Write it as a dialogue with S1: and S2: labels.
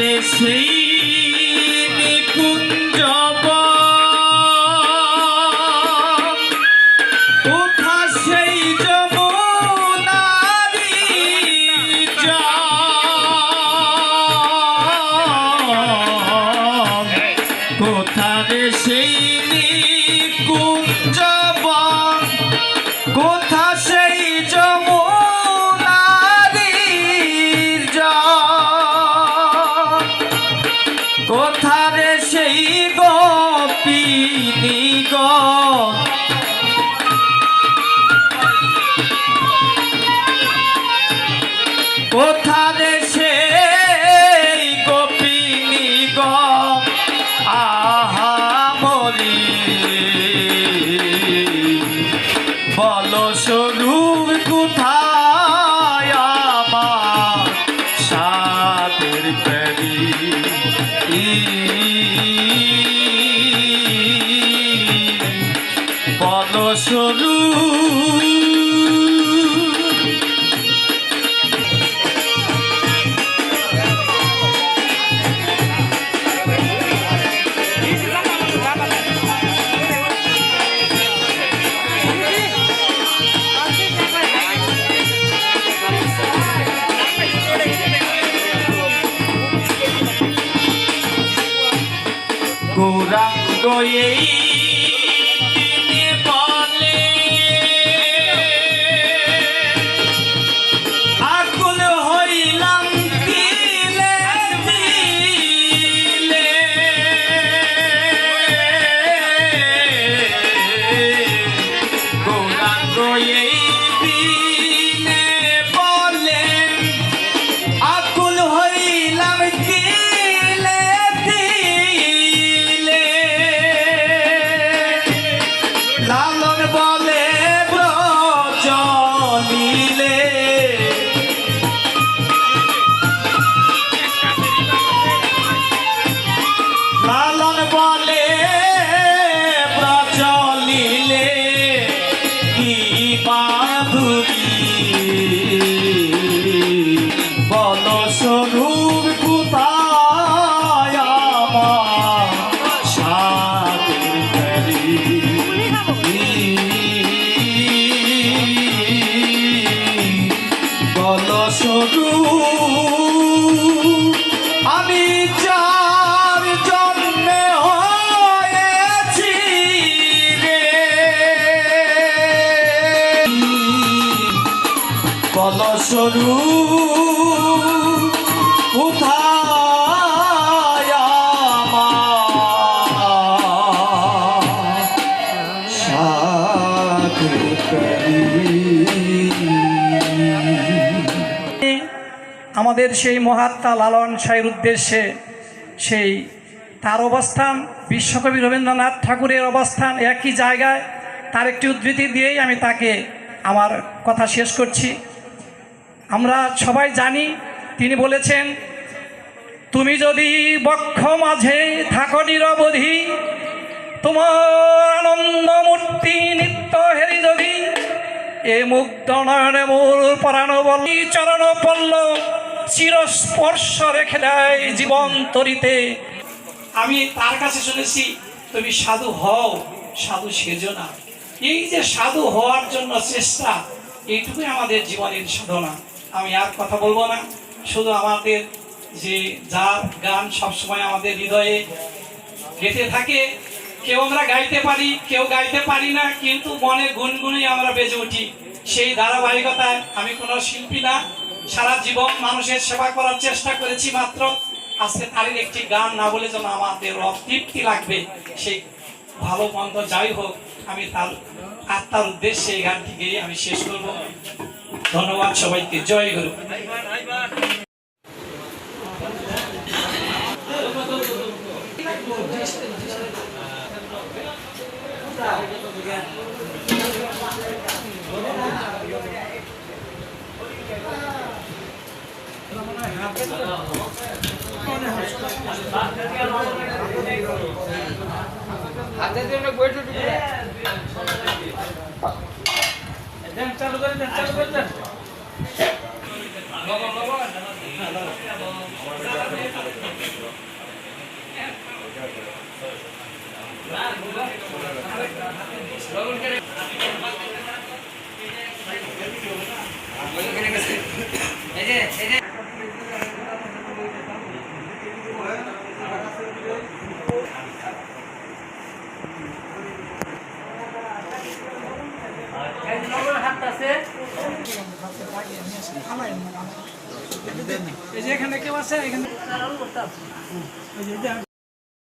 S1: কোথারে সেই নিকুঞ্জ কোথা সেই যমুনারি কোথারে সেই নিকুঞ্জ কোথা সেই কোথারে সেই গোপিনী কোথারে সেই গোপিনী আহা মরি বলো স্বরূপ কোথায় আমার সাদের প্যারি বলো স্বরূপ গৌরাঙ্গ এই বলে আকুল হইলাম দিলে দিলে গৌরাঙ্গ এই দিনে বলে আকুল হইলাম দিলে লালন বলে ব্রজলিলে লালন বলে ব্রজলিলে কি মাধুরী বল স্বরূপ কোথায় আমার সাদের প্যারি বলো স্বরূপ আমি যার জন্মে হয়েছি রে বলো স্বরূপ কোথায় আমার সাদের প্যারি
S2: আমাদের সেই মহাত্মা লালন শাহের উদ্দেশ্যে সেই তার অবস্থান বিশ্বকবি রবীন্দ্রনাথ ঠাকুরের অবস্থান একই জায়গায় তার একটি উদ্ধৃতি দিয়েই আমি তাকে আমার কথা শেষ করছি। আমরা সবাই জানি তিনি বলেছেন, তুমি যদি বক্ষ মাঝে থাকো নিরবধি, তোমার আনন্দ মূর্তি নিত্য হেরি যদি, এ মুগ্ধ নয়নে মূল পরাণ বলি চরণ পল্লব চিরস্পর্শ রেখে দেয় জীবন তরিতে। আমি তার কাছে শুনেছি, তুমি সাধু হও, সাধু সেজো না। এই যে সাধু হওয়ার জন্য চেষ্টা, এইটুকুই আমাদের জীবনের সাধনা। আমি আর কথা বলবো না, শুধু আমাদের যে যার গান সবসময় আমাদের হৃদয়ে গেঁথে থাকে, কেউ আমরা গাইতে পারি, কেউ গাইতে পারি না, কিন্তু মনে গুনগুনি আমরা বেজে উঠি। সেই ধারাবাহিকতায় আমি কোনো শিল্পী না, সারা জীবন মানুষের সেবা করার চেষ্টা করেছি মাত্র। আজকে তারই একটি গান না বলে যেন আমাদের অতৃপ্তি লাগবে। সেই ভালো মন্দ যাই হোক, আমি তার আত্মার উদ্দেশ্যে এই গানটি গেয়ে আমি শেষ করব। ধন্যবাদ সবাইকে। জয় গুরু।
S3: হাতের জন্য বইটা চালু করে দেন, চালু করে দেন।
S2: এই যে এখানে কেউ আছে এখানে